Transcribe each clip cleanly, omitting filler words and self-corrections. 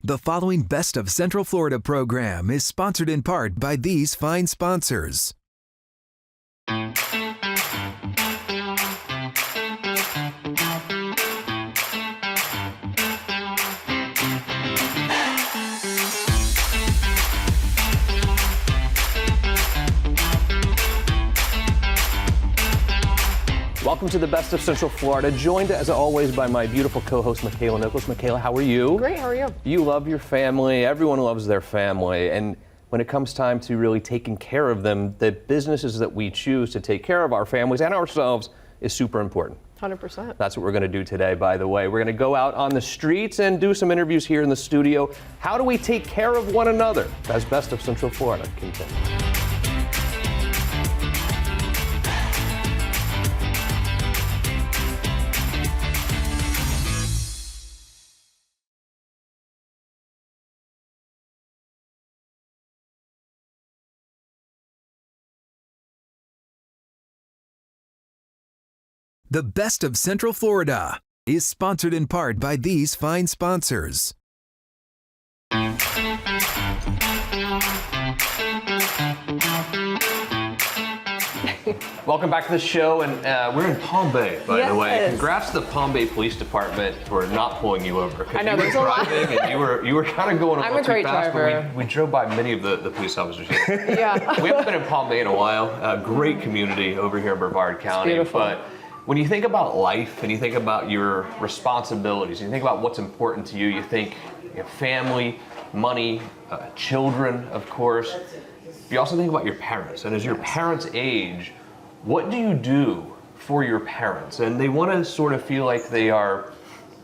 The following Best of Central Florida program is sponsored in part by these fine sponsors. Welcome to the Best of Central Florida, joined as always by my beautiful co-host Makaila Nichols. Makaila, how are you? Great, how are you? You love your family, everyone loves their family, and when it comes time to really taking care of them, the businesses that we choose to take care of our families and ourselves is super important. 100%. That's what we're going to do today, by the way. We're going to go out on the streets and do some interviews here in the studio. How do we take care of one another? As Best of Central Florida continues. The Best of Central Florida is sponsored in part by these fine sponsors. Welcome back to the show, and we're in Palm Bay, by the way. Yes. Congrats to the Palm Bay Police Department for not pulling you over. I know, you there's were a lot. driving and you were kind of going a I'm little a great too fast, driver. but we drove by many of the police officers here. Yeah. We haven't been in Palm Bay in a while. A great community over here in Brevard County. beautiful. But when you think about life and you think about your responsibilities, you think about what's important to you, you think family, money, children, of course. You also think about your parents, and as your parents age, what do you do for your parents? And they want to sort of feel like they are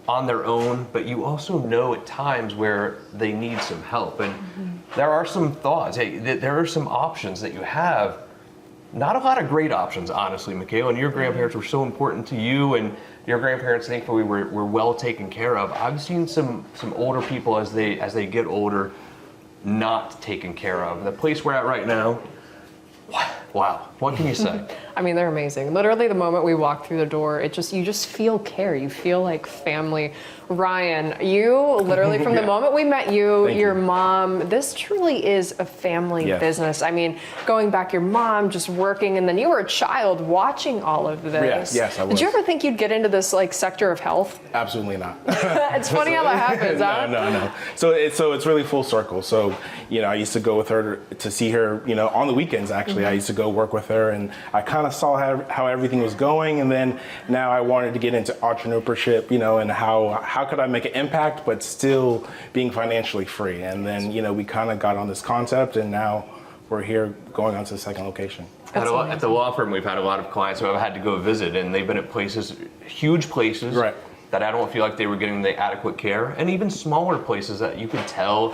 on their own, but you also know at times where they need some help. And there are some thoughts, there are some options that you have. Not a lot of great options, honestly, Makaila, and your grandparents were so important to you, and your grandparents, thankfully, were well taken care of. I've seen some older people as they get older not taken care of. The place we're at right now, wow, what can you say? I mean, they're amazing. Literally, the moment we walk through the door, you just feel care. You feel like family. Ryan, you literally from the moment we met you, Thank your you. mom, this truly is a family Yes. business. I mean, going back, your mom just working, and then you were a child watching all of this. Yes, I was. Did you ever think you'd get into this like sector of health? Absolutely not. It's funny how that happens, huh? No. So it's really full circle. So, I used to go with her to see her, on the weekends, actually. I used to go work with her, and I kind of saw how everything was going. And then now I wanted to get into entrepreneurship, and how could I make an impact, but still being financially free. And then, we kind of got on this concept, and now we're here going on to the second location. At the law firm, we've had a lot of clients who have had to go visit, and they've been at places, huge places, Right. that I don't feel like they were getting the adequate care, and even smaller places that you could tell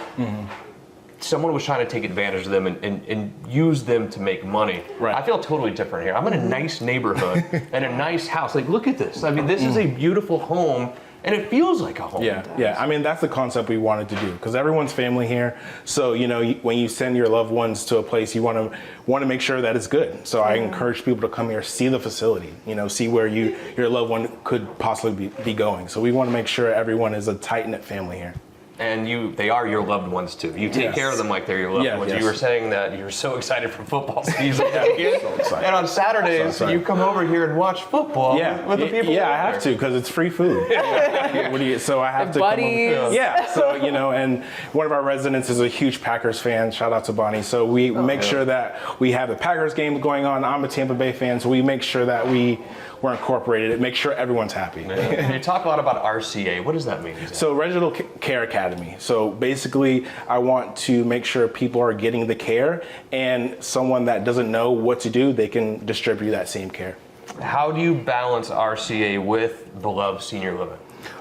someone was trying to take advantage of them and use them to make money. Right. I feel totally different here. I'm in a nice neighborhood and a nice house. Like, look at this. I mean, this is a beautiful home. And it feels like a home. Yeah. I mean, that's the concept we wanted to do, because everyone's family here. So, when you send your loved ones to a place, you want to make sure that it's good. So I encourage people to come here, see the facility, see where your loved one could possibly be going. So we want to make sure everyone is a tight-knit family here. And they are your loved ones too. You take care of them like they're your loved ones. Yes. You were saying that you were so excited for football season. So excited. And on Saturdays, you come over here and watch football with the people. Yeah, I have to, because it's free food. So I have to buddies. come over. Yeah, so, and one of our residents is a huge Packers fan. Shout out to Bonnie. So we make sure that we have the Packers game going on. I'm a Tampa Bay fan, so we make sure that we're incorporated. Make sure everyone's happy. You talk a lot about RCA. What does that mean? So Residential Care Academy. So basically, I want to make sure people are getting the care, and someone that doesn't know what to do, they can distribute that same care. How do you balance RCA with beloved senior living?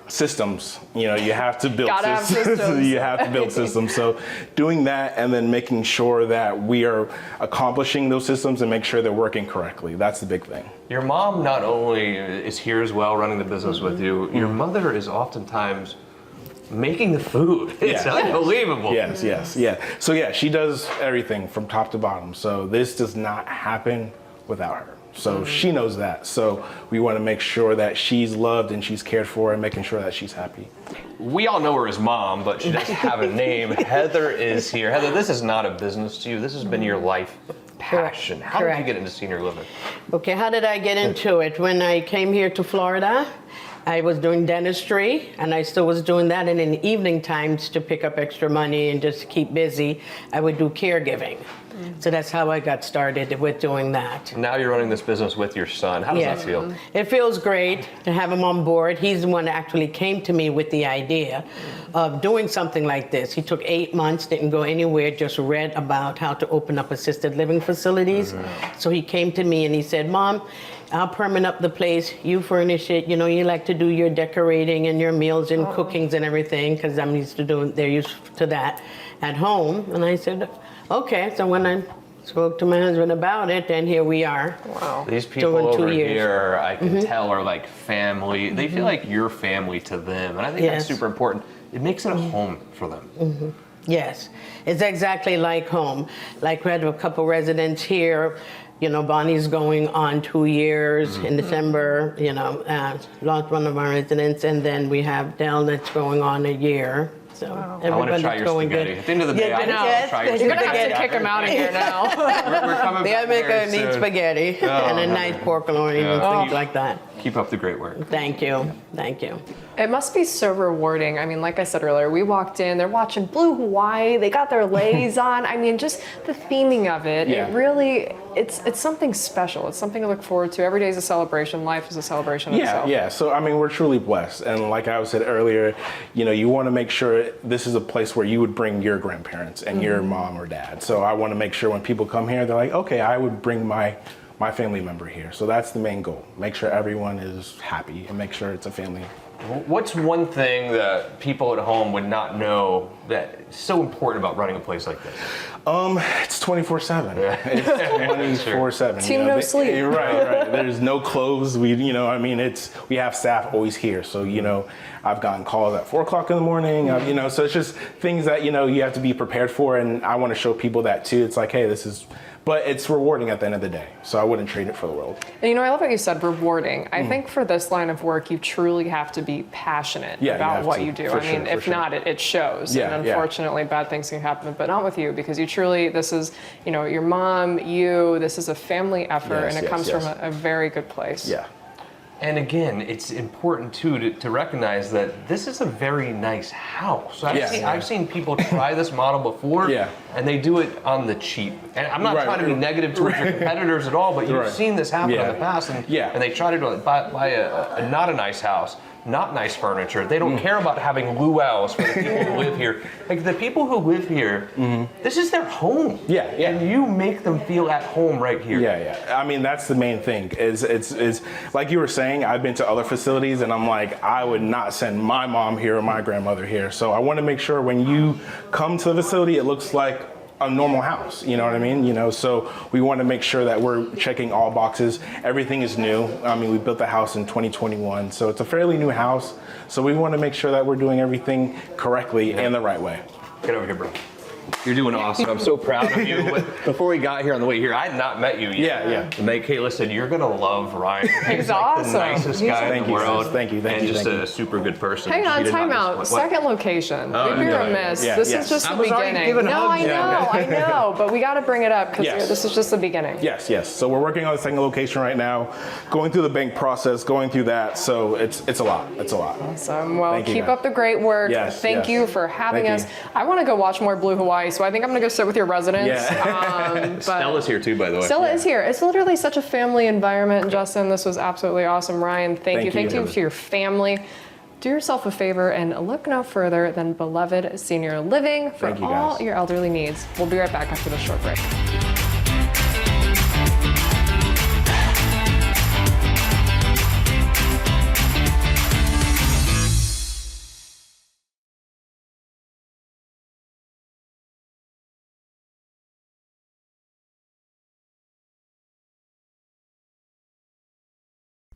Systems, you have to build Gotta have systems. You have to build systems. So doing that and then making sure that we are accomplishing those systems and make sure they're working correctly. That's the big thing. Your mom not only is here as well, running the business with you, your mother is oftentimes making the food. It's unbelievable. Yes. So she does everything from top to bottom. So this does not happen without her. So she knows that. So we want to make sure that she's loved and she's cared for and making sure that she's happy. We all know her as Mom, but she doesn't have a name. Heather is here. Heather, this is not a business to you. This has been your life passion. How did you get into senior living? Okay, how did I get into it? When I came here to Florida, I was doing dentistry, and I still was doing that. And in the evening times, to pick up extra money and just keep busy, I would do caregiving. So that's how I got started with doing that. Now you're running this business with your son. How does that feel? It feels great to have him on board. He's the one that actually came to me with the idea of doing something like this. He took 8 months, didn't go anywhere, just read about how to open up assisted living facilities. So he came to me and he said, Mom, I'll permit up the place, you furnish it, you know, you like to do your decorating and your meals and cookings and everything, because I'm used to doing, they're used to that at home. And I said, okay. So when I spoke to my husband about it, and here we are. Wow. These people over here, I can tell, are like family. They feel like you're family to them, and I think that's super important. It makes it a home for them. Yes, it's exactly like home. Like we had a couple residents here. You know, Bonnie's going on 2 years in December, you know, lost one of our residents, and then we have Dell that's going on a year. So I want to try your spaghetti. At the end of the day, I want to try your You're spaghetti. gonna have to kick him out of here now. We're coming The back America very needs soon. spaghetti and a nice pork loin and things like that. Keep up the great work. Thank you. Thank you. It must be so rewarding. I mean, like I said earlier, we walked in, they're watching Blue Hawaii, they got their leis on. I mean, just the theming of it, it really, it's something special. It's something to look forward to. Every day is a celebration. Life is a celebration itself. Yeah. So, I mean, we're truly blessed. And like I said earlier, you know, you want to make sure this is a place where you would bring your grandparents and your mom or dad. So I want to make sure when people come here, they're like, okay, I would bring my family member here. So that's the main goal. Make sure everyone is happy and make sure it's a family. What's one thing that people at home would not know that is so important about running a place like this? It's 24/7. It's 24/7. Team no sleep. Right. There's no clothes. We have staff always here. So, you know, I've gotten calls at 4 o'clock in the morning. You know, so it's just things that, you know, you have to be prepared for. And I want to show people that too. It's like, hey, but it's rewarding at the end of the day. So I wouldn't trade it for the world. And you know, I love what you said, rewarding. I think for this line of work, you truly have to be passionate about what you do. I mean, if not, it shows. And unfortunately, bad things can happen, but not with you, because you truly, this is, you know, your mom, this is a family effort, and it comes from a very good place. Yeah. And again, it's important too to recognize that this is a very nice house. I've seen people try this model before, and they do it on the cheap. And I'm not trying to be negative towards your competitors at all, but you've seen this happen in the past, and they try to buy a not a nice house, not nice furniture. They don't care about having luau's for the people who live here. Like the people who live here, this is their home. And you make them feel at home right here. I mean, that's the main thing. Is like you were saying, I've been to other facilities and I'm like, I would not send my mom here or my grandmother here. So I want to make sure when you come to the facility, it looks like a normal house, you know what I mean? You know, so we want to make sure that we're checking all boxes. Everything is new. I mean, we built the house in 2021, so it's a fairly new house. So we want to make sure that we're doing everything correctly and the right way. Get over here, bro. You're doing awesome. I'm so proud of you. Before we got here on the way here, I had not met you yet. And Makaila said, you're going to love Ryan. He's like awesome. The nicest guy in the world. Thank you. And just a super good person. Hang on, time out. Second location. We'd be remiss. This is just the beginning. No, I know, but we got to bring it up because this is just the beginning. Yes. So we're working on the second location right now, going through the bank process, going through that. So it's a lot. Awesome. Well, keep up the great work. Thank you for having us. I want to go watch more Blue Hawaii, so I think I'm going to go sit with your residents. Stella's here too, by the way. Stella is here. It's literally such a family environment, Justin. This was absolutely awesome. Ryan, thank you. Thank you to your family. Do yourself a favor and look no further than Beloved Senior Living for all your elderly needs. We'll be right back after this short break.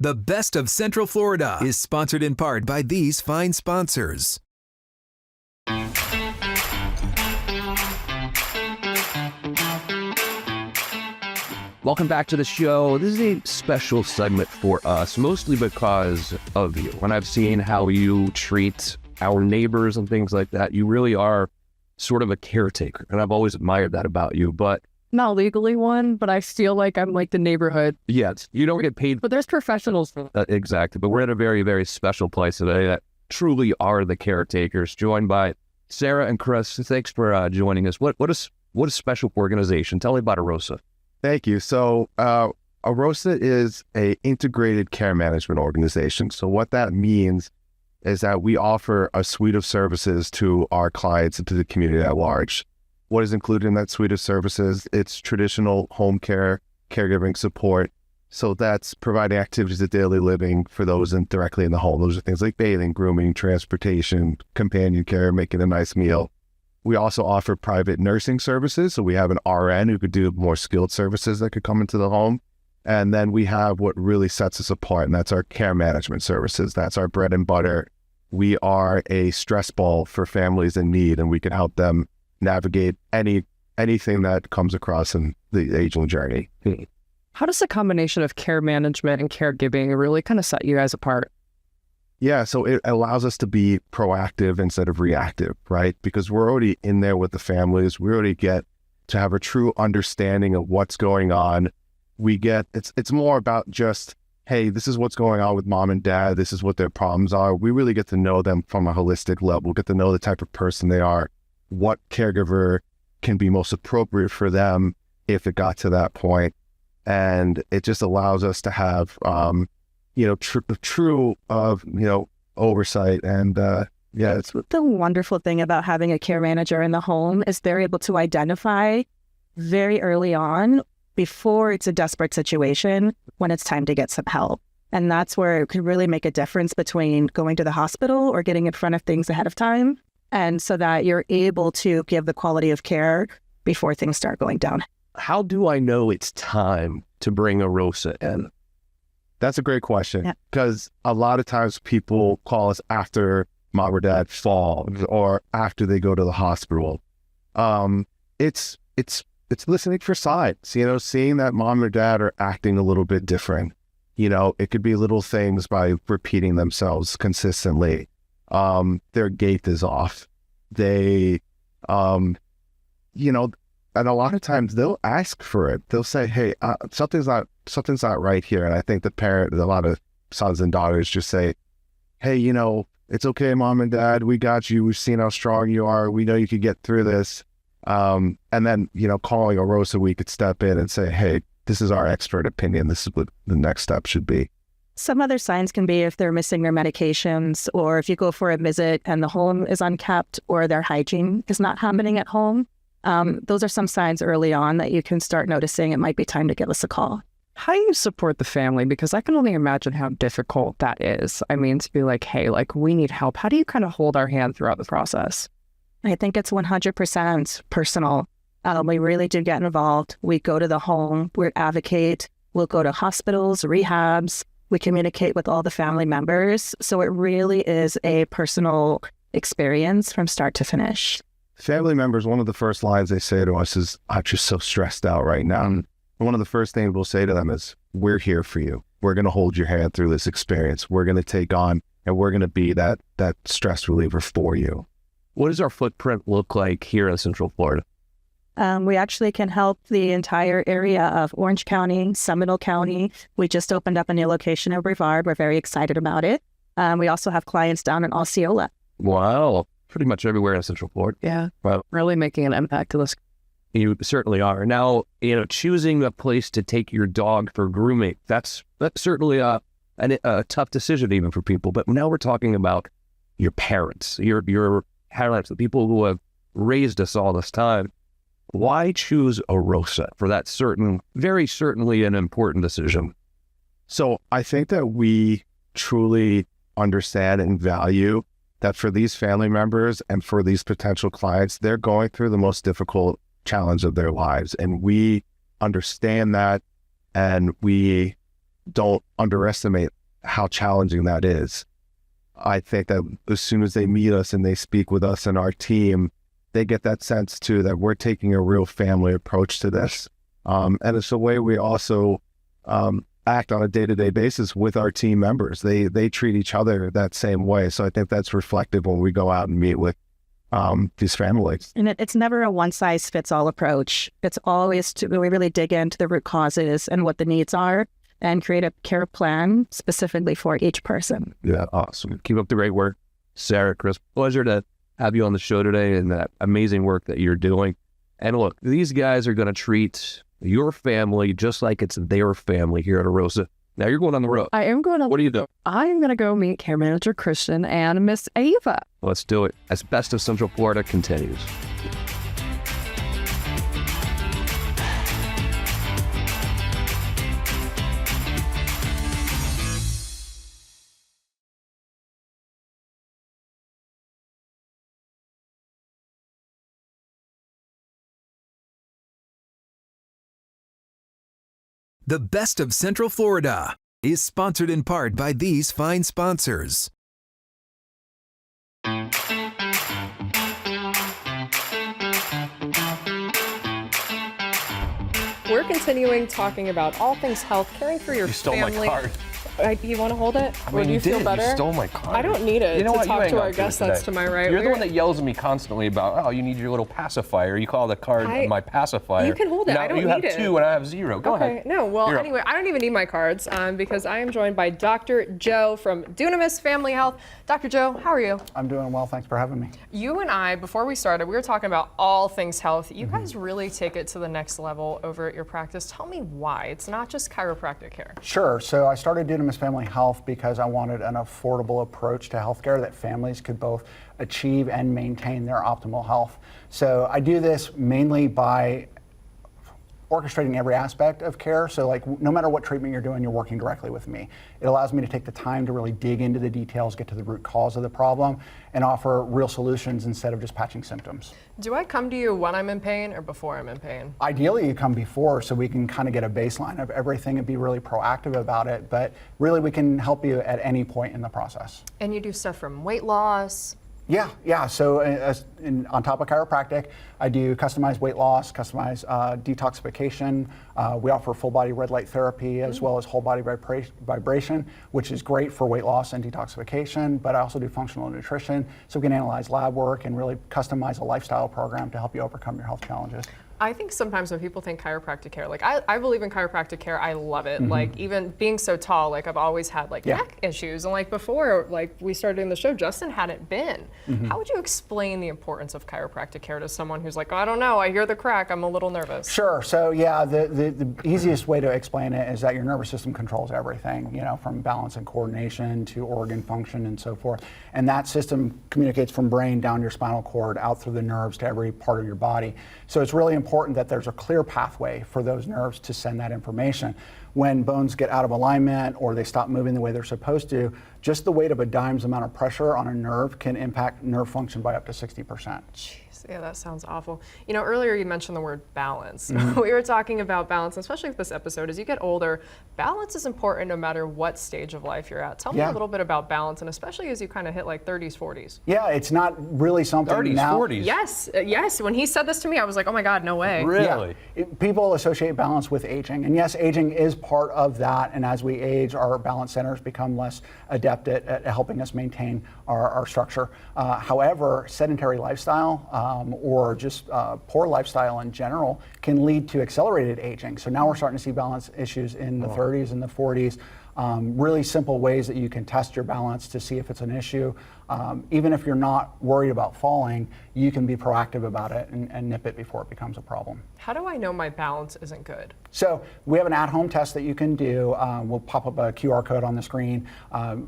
The Best of Central Florida is sponsored in part by these fine sponsors. Welcome back to the show. This is a special segment for us, mostly because of you. When I've seen how you treat our neighbors and things like that, you really are sort of a caretaker, and I've always admired that about you. But not legally one, but I feel like I'm like the neighborhood. yes, you don't get paid. But there's professionals for that. Exactly. But we're at a very, very special place today that truly are the caretakers, joined by Sarah and Chris. Thanks for joining us. What is special organization? Tell me about AROSA. Thank you. So AROSA is a integrated care management organization. So what that means is that we offer a suite of services to our clients and to the community at large. What is included in that suite of services? It's traditional home care, caregiving support. So that's providing activities of daily living for those directly in the home. Those are things like bathing, grooming, transportation, companion care, making a nice meal. We also offer private nursing services. So we have an RN who could do more skilled services that could come into the home. And then we have what really sets us apart, and that's our care management services. That's our bread and butter. We are a stress ball for families in need, and we can help them navigate anything that comes across in the aging journey. How does the combination of care management and caregiving really kind of set you guys apart? Yeah, so it allows us to be proactive instead of reactive, right? Because we're already in there with the families. We already get to have a true understanding of what's going on. It's more about just, hey, this is what's going on with mom and dad. This is what their problems are. We really get to know them from a holistic level, get to know the type of person they are, what caregiver can be most appropriate for them if it got to that point. And it just allows us to have, true oversight. And it's the wonderful thing about having a care manager in the home is they're able to identify very early on, before it's a desperate situation, when it's time to get some help. And that's where it could really make a difference between going to the hospital or getting in front of things ahead of time. And so that you're able to give the quality of care before things start going down. How do I know it's time to bring AROSA in? That's a great question, because a lot of times people call us after mom or dad fall or after they go to the hospital. It's listening for signs, seeing that mom or dad are acting a little bit different. It could be little things by repeating themselves consistently. Their gait is off. They, and a lot of times they'll ask for it. They'll say, hey, something's not right here. And I think a lot of sons and daughters just say, hey, it's okay, mom and dad, we got you. We've seen how strong you are. We know you can get through this. And then, calling AROSA, we could step in and say, hey, this is our expert opinion. This is what the next step should be. Some other signs can be if they're missing their medications, or if you go for a visit and the home is unkept or their hygiene is not happening at home. Those are some signs early on that you can start noticing it might be time to give us a call. How do you support the family? Because I can only imagine how difficult that is. I mean, to be like, hey, we need help. How do you kind of hold our hand throughout the process? I think it's 100% personal. We really do get involved. We go to the home, we advocate, we'll go to hospitals, rehabs, we communicate with all the family members. So it really is a personal experience from start to finish. Family members, one of the first lines they say to us is, I'm just so stressed out right now. And one of the first things we'll say to them is, we're here for you. We're going to hold your hand through this experience. We're going to take on, and we're going to be that stress reliever for you. What does our footprint look like here in Central Florida? We actually can help the entire area of Orange County, Seminole County. We just opened up a new location in Brevard. We're very excited about it. We also have clients down in Osceola. Wow. Pretty much everywhere in Central Florida. Yeah. Well, really making an impact to this. You certainly are. Now, choosing a place to take your dog for grooming, that's certainly a tough decision even for people. But now we're talking about your parents, your parents, the people who have raised us all this time. Why choose AROSA for that very certainly an important decision? So I think that we truly understand and value that for these family members and for these potential clients, they're going through the most difficult challenge of their lives. And we understand that, and we don't underestimate how challenging that is. I think that as soon as they meet us and they speak with us and our team, they get that sense too that we're taking a real family approach to this. And it's the way we also act on a day-to-day basis with our team members. They treat each other that same way. So I think that's reflective when we go out and meet with these families. And it's never a one-size-fits-all approach. It's always we really dig into the root causes and what the needs are and create a care plan specifically for each person. Yeah, awesome. Keep up the great work. Sarah, Chris, pleasure to have you on the show today and that amazing work that you're doing. And look, these guys are going to treat your family just like it's their family here at Arosa. Now you're going on the road. I am going to. What are you doing? I am going to go meet care manager Christian and Miss Ava. Let's do it. As Best of Central Florida continues. The Best of Central Florida is sponsored in part by these fine sponsors. We're continuing talking about all things health, caring for your You stole family. my card. You want to hold it? I mean, Or do you feel did. better? You stole my card. I don't need it You know to what? talk hang to on our it guest that's today. to my right. You're the one that yells at me constantly about, oh, you need your little pacifier. You call the card my pacifier. You can hold it. Now I don't you need have it. 2 and I have 0. Go Okay, ahead. no, well, You're up. anyway, I don't even need my cards because I am joined by Dr. Joe from Dunamis Family Health. Dr. Joe, how are you? I'm doing well, thanks for having me. You and I, before we started, we were talking about all things health. You guys really take it to the next level over at your practice. Tell me why. It's not just chiropractic care. Sure, so I started Dunamis Family Health because I wanted an affordable approach to healthcare that families could both achieve and maintain their optimal health. So I do this mainly by orchestrating every aspect of care. So like no matter what treatment you're doing, you're working directly with me. It allows me to take the time to really dig into the details, get to the root cause of the problem, and offer real solutions instead of just patching symptoms. Do I come to you when I'm in pain or before I'm in pain? Ideally, you come before so we can kind of get a baseline of everything and be really proactive about it, but really we can help you at any point in the process. And you do stuff from weight loss? Yeah. So on top of chiropractic, I do customized weight loss, customized detoxification. We offer full body red light therapy as well as whole body vibration, which is great for weight loss and detoxification. But I also do functional nutrition, so we can analyze lab work and really customize a lifestyle program to help you overcome your health challenges. I think sometimes when people think chiropractic care, like I believe in chiropractic care, I love it. Like even being so tall, like I've always had like neck issues. And like before, like we started doing the show, Justin hadn't been. How would you explain the importance of chiropractic care to someone who's like, oh, I don't know, I hear the crack, I'm a little nervous? Sure, so yeah, the easiest way to explain it is that your nervous system controls everything, you know, from balance and coordination to organ function and so forth. And that system communicates from brain down your spinal cord, out through the nerves to every part of your body. So it's really important that there's a clear pathway for those nerves to send that information. When bones get out of alignment or they stop moving the way they're supposed to, just the weight of a dime's amount of pressure on a nerve can impact nerve function by up to 60%. Jeez, yeah, that sounds awful. You know, earlier you mentioned the word balance. We were talking about balance, especially with this episode. As you get older, balance is important no matter what stage of life you're at. Tell me a little bit about balance, and especially as you kind of hit like 30s, 40s. Yeah, it's not really something 30s, now. 40s. Yes. When he said this to me, I was like, oh my God, no way. Really? Yeah. People associate balance with aging. And yes, aging is part of that. And as we age, our balance centers become less adept at helping us maintain our structure. However, sedentary lifestyle or just poor lifestyle in general can lead to accelerated aging. So now we're starting to see balance issues in the 30s and the 40s. Really simple ways that you can test your balance to see if it's an issue. Even if you're not worried about falling, you can be proactive about it and nip it before it becomes a problem. How do I know my balance isn't good? So we have an at-home test that you can do. We'll pop up a QR code on the screen,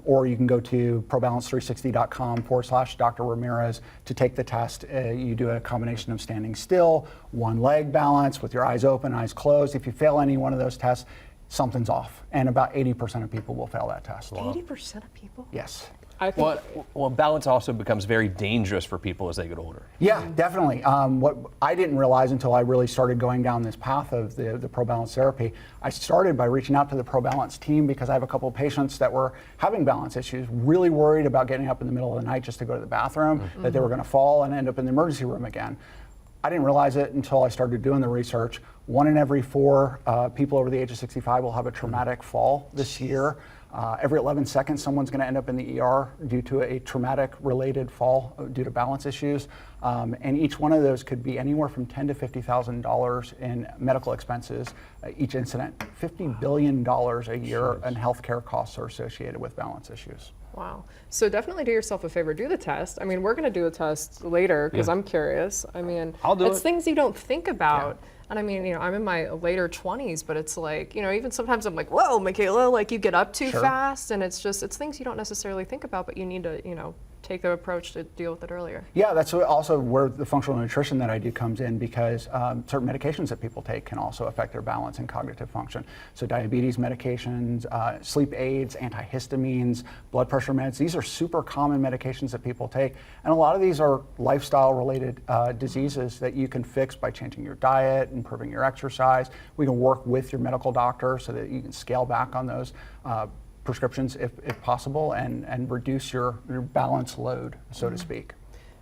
or you can go to probalance360.com/Dr. Ramirez to take the test. You do a combination of standing still, one leg balance with your eyes open, eyes closed. If you fail any one of those tests, something's off. And about 80% of people will fail that test. 80% of people? Yes. I think Well, balance also becomes very dangerous for people as they get older. Yeah, definitely. What I didn't realize until I really started going down this path of the ProBalance therapy, I started by reaching out to the ProBalance team because I have a couple of patients that were having balance issues, really worried about getting up in the middle of the night just to go to the bathroom, that they were going to fall and end up in the emergency room again. I didn't realize it until I started doing the research. 1 in every 4 people over the age of 65 will have a traumatic fall this year. Every 11 seconds, someone's going to end up in the ER due to a traumatic related fall due to balance issues. And each one of those could be anywhere from $10,000 to $50,000 in medical expenses each incident. $50 billion a year in healthcare costs are associated with balance issues. Wow. So definitely do yourself a favor, do the test. I mean, we're going to do a test later because I'm curious. I mean, it's things you don't think about. Yeah. And I mean, I'm in my later 20s, but it's like, even sometimes I'm like, whoa, Makaila, like you get up too fast, and it's things you don't necessarily think about, but you need to, take the approach to deal with it earlier. Yeah, that's also where the functional nutrition that I do comes in, because certain medications that people take can also affect their balance and cognitive function. So diabetes medications, sleep aids, antihistamines, blood pressure meds, these are super common medications that people take. And a lot of these are lifestyle related diseases that you can fix by changing your diet, improving your exercise. We can work with your medical doctor so that you can scale back on those prescriptions if possible, and reduce your balance load, so to speak.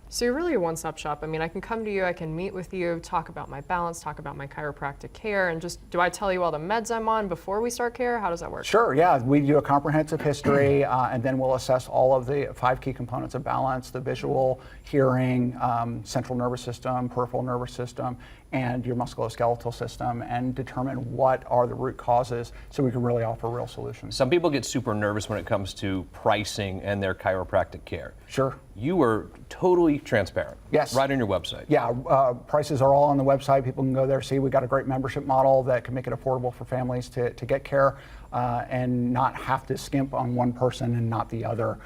So you're really a one-stop shop. I mean, I can come to you, I can meet with you, talk about my balance, talk about my chiropractic care, and do I tell you all the meds I'm on before we start care? How does that work? Sure, yeah. We do a comprehensive history, and then we'll assess all of the 5 key components of balance: the visual, hearing, central nervous system, peripheral nervous system, and your musculoskeletal system, and determine what are the root causes so we can really offer real solutions. Some people get super nervous when it comes to pricing and their chiropractic care. Sure. You were totally transparent. Yes. Right on your website. Yeah, prices are all on the website. People can go there, see. We got a great membership model that can make it affordable for families to get care and not have to skimp on one person and not the other.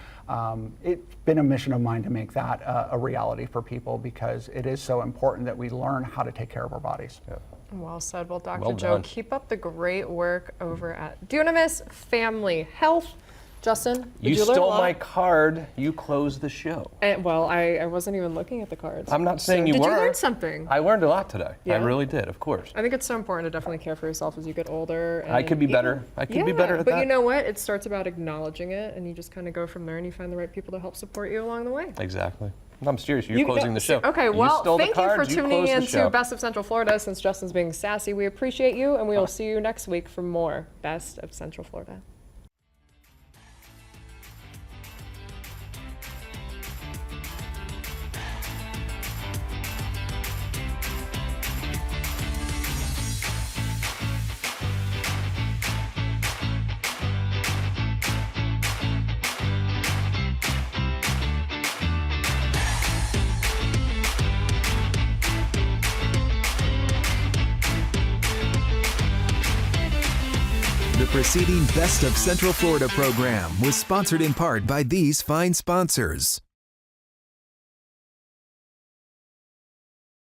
It's been a mission of mine to make that a reality for people, because it is so important that we learn how to take care of our bodies. Yeah. Well said. Well, Dr. Joe, keep up the great work over at Dunamis Family Health. Justin, you stole my card. You closed the show. Well, I wasn't even looking at the cards. I'm not saying you weren't. Did you learn something? I learned a lot today. Yeah. I really did, of course. I think it's so important to definitely care for yourself as you get older. And I could be better. I could be better at that. But you know what? It starts about acknowledging it, and you just kind of go from there, and you find the right people to help support you along the way. Exactly. I'm serious. You're closing the show. Okay, well, thank you for tuning in to Best of Central Florida. Since Justin's being sassy, we appreciate you, and we will see you next week for more Best of Central Florida. The preceding Best of Central Florida program was sponsored in part by these fine sponsors.